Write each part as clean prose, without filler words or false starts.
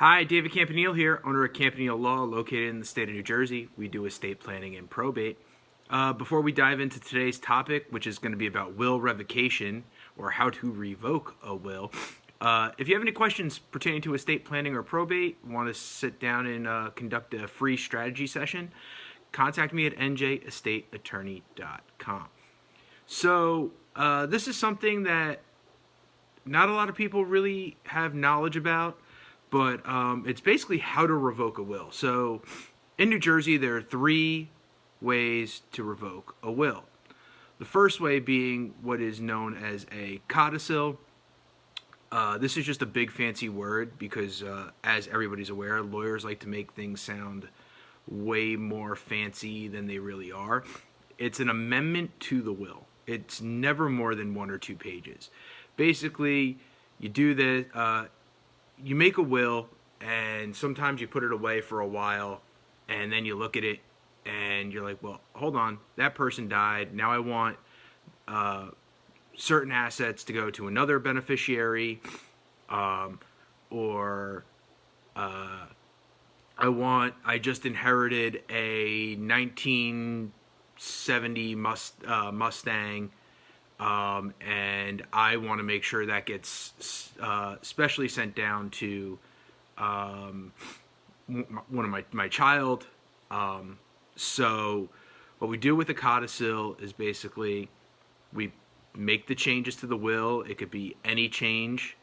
Hi, David Campanile here, owner of Campanile Law, located in the state of New Jersey. We do estate planning and probate. Before we dive into today's topic, which is going to be about will revocation or how to revoke a will, if you have any questions pertaining to estate planning or probate, want to sit down and conduct a free strategy session, contact me at njestateattorney.com. So this is something that not a lot of people really have knowledge about, but it's basically how to revoke a will. So in New Jersey, there are three ways to revoke a will. The first way being what is known as a codicil. This is just a big fancy word because, as everybody's aware, lawyers like to make things sound way more fancy than they really are. It's an amendment to the will. It's never more than 1 or 2 pages. Basically, you do this. You make a will, and sometimes you put it away for a while, and then you look at it, and you're like, well, hold on, that person died. Now I want certain assets to go to another beneficiary, or I just inherited a 1970 Mustang, and I want to make sure that gets specially sent down to one of my child. So what we do with the codicil is basically we make the changes to the will. It could be any change.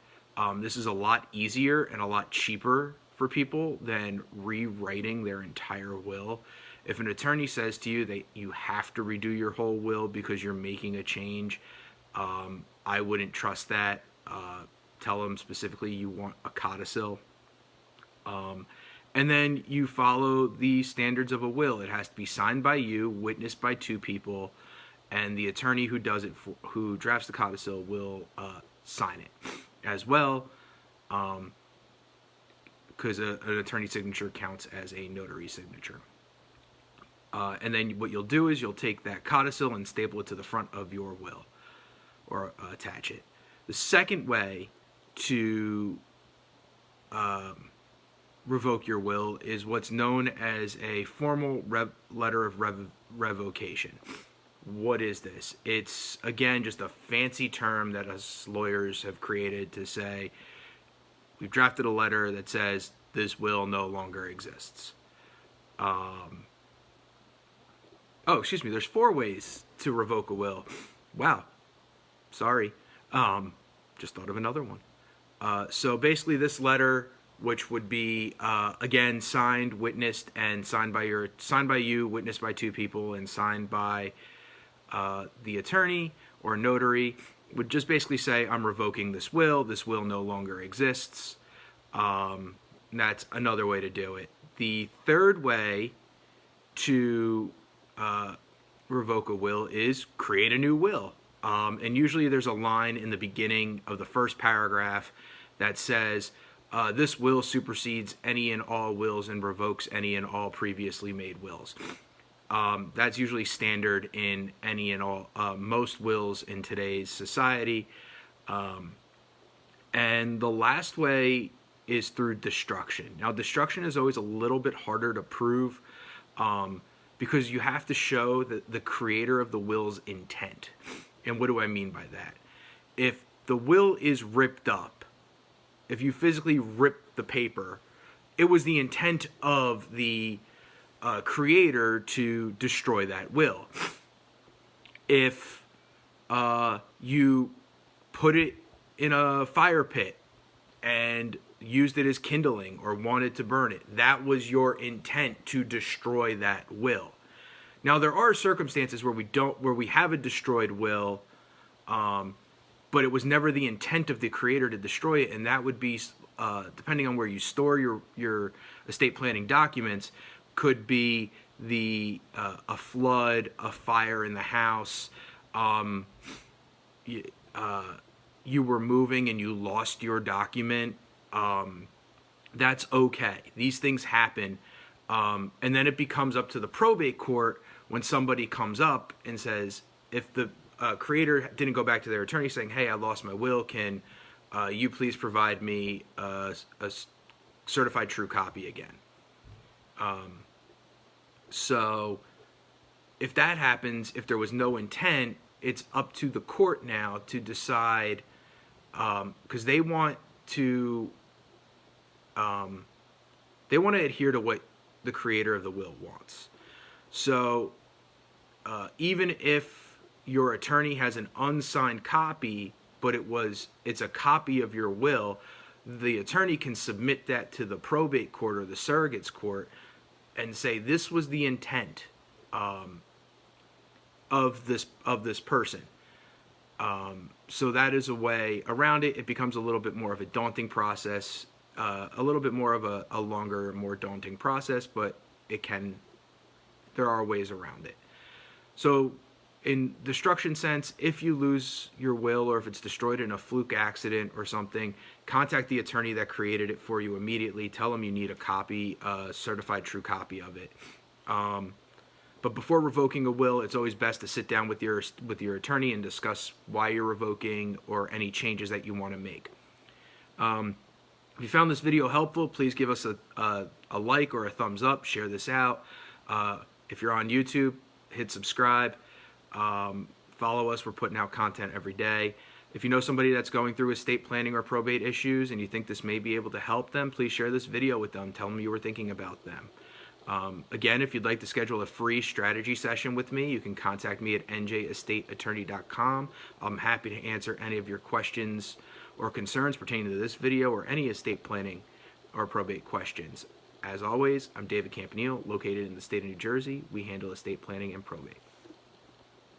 This is a lot easier and a lot cheaper for people than rewriting their entire will. If an attorney says to you that you have to redo your whole will because you're making a change, I wouldn't trust that. Tell them specifically you want a codicil. And then you follow the standards of a will. It has to be signed by you, witnessed by 2 people, and the attorney who does it, who drafts the codicil, will sign it as well, because an attorney's signature counts as a notary signature. And then what you'll do is you'll take that codicil and staple it to the front of your will, or attach it. The second way to revoke your will is what's known as a formal letter of revocation. What is this? It's, again, just a fancy term that us lawyers have created to say, we've drafted a letter that says this will no longer exists. There's 4 ways to revoke a will. Wow. Sorry. Just thought of another one. So basically this letter, which would be, again, signed, witnessed, and signed by you, witnessed by 2 people, and signed by the attorney or notary, would just basically say, I'm revoking this will. This will no longer exists. That's another way to do it. The third way to revoke a will is create a new will. And usually there's a line in the beginning of the first paragraph that says, this will supersedes any and all wills and revokes any and all previously made wills. That's usually standard in any and all, most wills in today's society. And the last way is through destruction. Now, destruction is always a little bit harder to prove, because you have to show the creator of the will's intent. And what do I mean by that? If the will is ripped up, if you physically rip the paper, it was the intent of the creator to destroy that will. If you put it in a fire pit and used it as kindling or wanted to burn it, that was your intent to destroy that will. Now, there are circumstances where we have a destroyed will, but it was never the intent of the creator to destroy it, and that would be, depending on where you store your estate planning documents, could be a flood, a fire in the house, you were moving and you lost your document. That's okay. These things happen. And then it becomes up to the probate court when somebody comes up and says, if the creator didn't go back to their attorney saying, hey, I lost my will, can you please provide me certified true copy again. So if that happens, if there was no intent, it's up to the court now to decide, because they want to adhere to what the creator of the will wants. So even if your attorney has an unsigned copy, but it's a copy of your will, the attorney can submit that to the probate court or the surrogate's court and say, this was the intent of this person. So that is a way around it. It becomes a little bit more of a daunting process, a little bit more of a longer, more daunting process, but there are ways around it. So in destruction sense, if you lose your will or if it's destroyed in a fluke accident or something, contact the attorney that created it for you immediately. Tell them you need a copy, a certified true copy of it. But before revoking a will, it's always best to sit down with your attorney and discuss why you're revoking or any changes that you want to make. If you found this video helpful, please give us a like or a thumbs up. Share this out. If you're on YouTube, hit subscribe. Follow us. We're putting out content every day. If you know somebody that's going through estate planning or probate issues and you think this may be able to help them, please share this video with them. Tell them you were thinking about them. Again, if you'd like to schedule a free strategy session with me, you can contact me at njestateattorney.com. I'm happy to answer any of your questions or concerns pertaining to this video or any estate planning or probate questions. As always, I'm David Campanile, located in the state of New Jersey. We handle estate planning and probate.